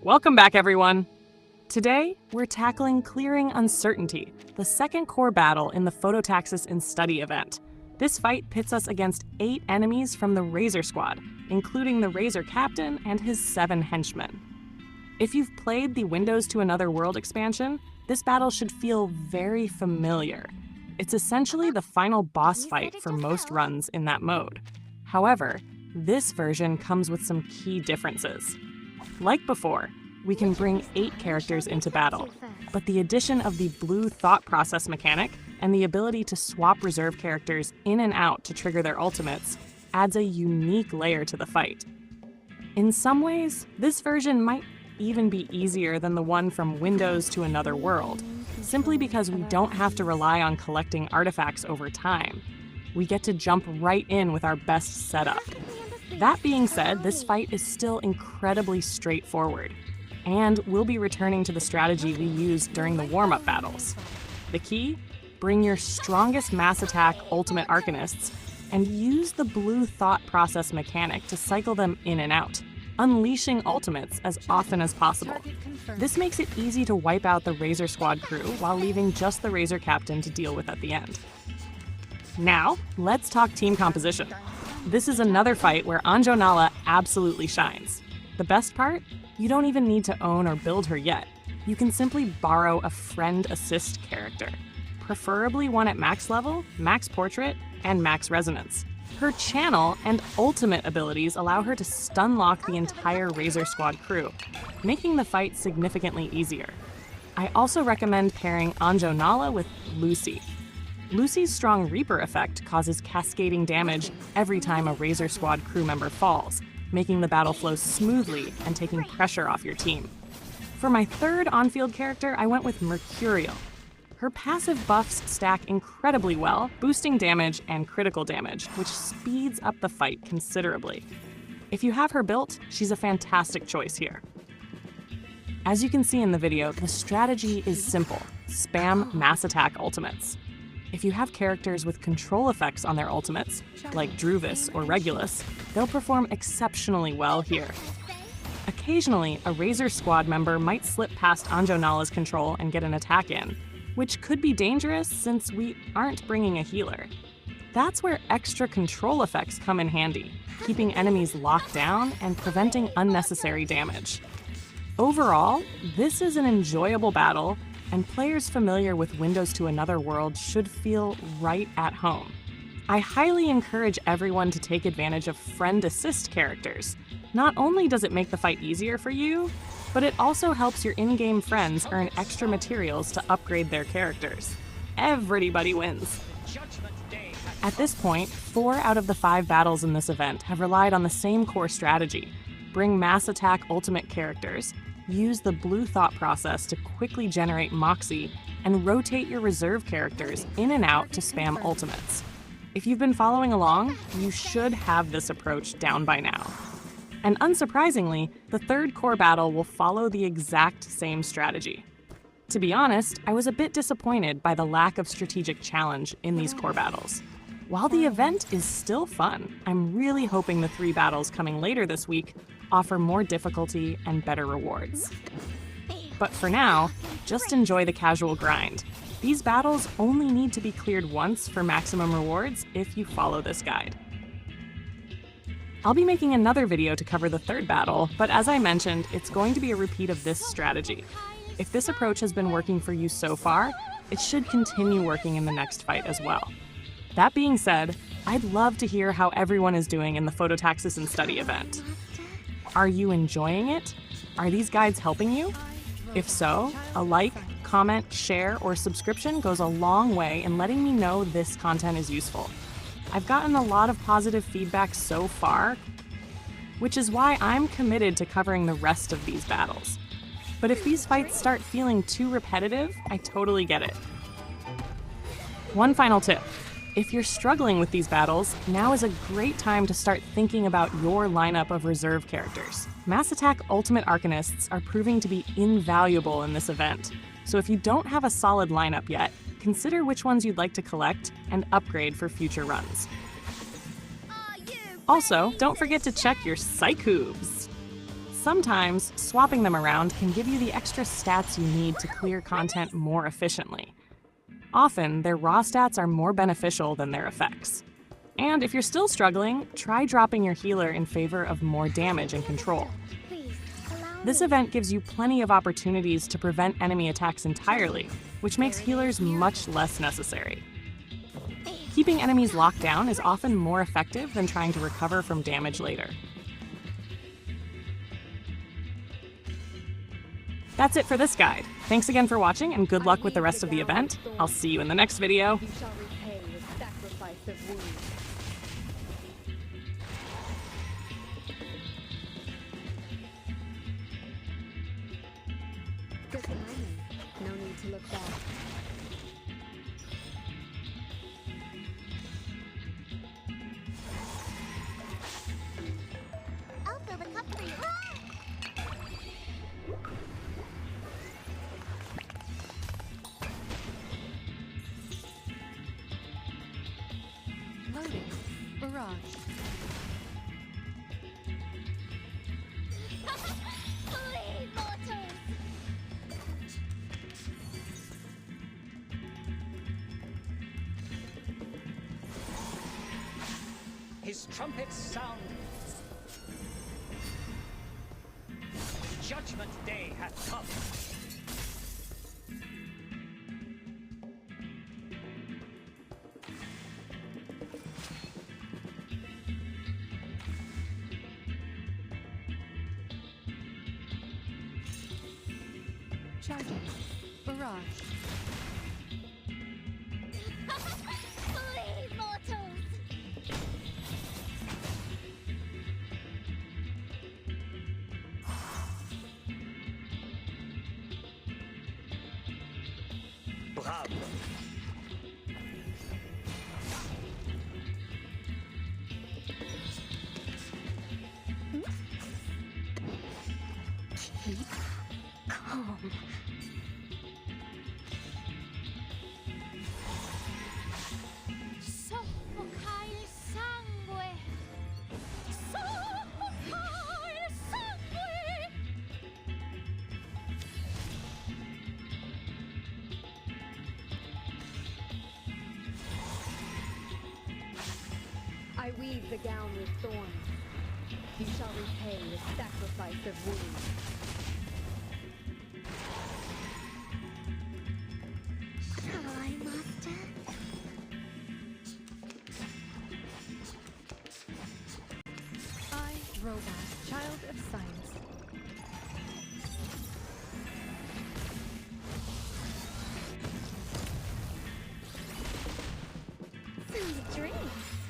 Welcome back, everyone. Today, we're tackling Clearing Uncertainty, the second core battle in the Phototaxis in Study event. This fight pits us against 8 enemies from the Razor Squad, including the Razor Captain and his 7 henchmen. If you've played the Windows to Another World expansion, this battle should feel very familiar. It's essentially the final boss fight for most runs in that mode. However, this version comes with some key differences. Like before, we can bring 8 characters into battle, but the addition of the blue thought process mechanic and the ability to swap reserve characters in and out to trigger their ultimates adds a unique layer to the fight. In some ways, this version might even be easier than the one from Windows to Another World, simply because we don't have to rely on collecting artifacts over time. We get to jump right in with our best setup. That being said, this fight is still incredibly straightforward, and we'll be returning to the strategy we used during the warm-up battles. The key? Bring your strongest mass attack ultimate arcanists and use the blue thought process mechanic to cycle them in and out, unleashing ultimates as often as possible. This makes it easy to wipe out the Razor Squad crew while leaving just the Razor Captain to deal with at the end. Now, let's talk team composition. This is another fight where Anjo Nala absolutely shines. The best part? You don't even need to own or build her yet. You can simply borrow a friend assist character, preferably one at max level, max portrait, and max resonance. Her channel and ultimate abilities allow her to stun lock the entire Razor Squad crew, making the fight significantly easier. I also recommend pairing Anjo Nala with Lucy. Lucy's strong Reaper effect causes cascading damage every time a Razor Squad crew member falls, making the battle flow smoothly and taking pressure off your team. For my third on-field character, I went with Mercurial. Her passive buffs stack incredibly well, boosting damage and critical damage, which speeds up the fight considerably. If you have her built, she's a fantastic choice here. As you can see in the video, the strategy is simple: spam mass attack ultimates. If you have characters with control effects on their ultimates, like Druvis or Regulus, they'll perform exceptionally well here. Occasionally, a Razor Squad member might slip past Anjo Nala's control and get an attack in, which could be dangerous since we aren't bringing a healer. That's where extra control effects come in handy, keeping enemies locked down and preventing unnecessary damage. Overall, this is an enjoyable battle, and players familiar with Windows to Another World should feel right at home. I highly encourage everyone to take advantage of friend assist characters. Not only does it make the fight easier for you, but it also helps your in-game friends earn extra materials to upgrade their characters. Everybody wins. At this point, 4 out of the 5 battles in this event have relied on the same core strategy: bring mass attack ultimate characters, use the blue thought process to quickly generate Moxie, and rotate your reserve characters in and out to spam ultimates. If you've been following along, you should have this approach down by now. And unsurprisingly, the third core battle will follow the exact same strategy. To be honest, I was a bit disappointed by the lack of strategic challenge in these core battles. While the event is still fun, I'm really hoping the 3 battles coming later this week offer more difficulty and better rewards. But for now, just enjoy the casual grind. These battles only need to be cleared once for maximum rewards if you follow this guide. I'll be making another video to cover the third battle, but as I mentioned, it's going to be a repeat of this strategy. If this approach has been working for you so far, it should continue working in the next fight as well. That being said, I'd love to hear how everyone is doing in the Phototaxis in Study event. Are you enjoying it? Are these guides helping you? If so, a like, comment, share, or subscription goes a long way in letting me know this content is useful. I've gotten a lot of positive feedback so far, which is why I'm committed to covering the rest of these battles. But if these fights start feeling too repetitive, I totally get it. One final tip. If you're struggling with these battles, now is a great time to start thinking about your lineup of reserve characters. Mass Attack Ultimate Arcanists are proving to be invaluable in this event, so if you don't have a solid lineup yet, consider which ones you'd like to collect and upgrade for future runs. Also, don't forget to check your psych hooves. Sometimes, swapping them around can give you the extra stats you need to clear content more efficiently. Often, their raw stats are more beneficial than their effects. And if you're still struggling, try dropping your healer in favor of more damage and control. This event gives you plenty of opportunities to prevent enemy attacks entirely, which makes healers much less necessary. Keeping enemies locked down is often more effective than trying to recover from damage later. That's it for this guide. Thanks again for watching, and good luck with the rest of the event. I'll see you in the next video. You shall repay with sacrifice of wounds. Good timing. No need to look back. I'll fill the cup for you. Loading. Barrage. Flee, mortals! His trumpets sound. Judgment day hath come. Charging. Barrage. Flee, mortals! Bravo. Calm. Soffocare il sangue! Soffocare il sangue! I weave the gown with thorns. You shall repay with sacrifice of wounds. Hi, Master. I, Robot, child of science. Sweet dreams.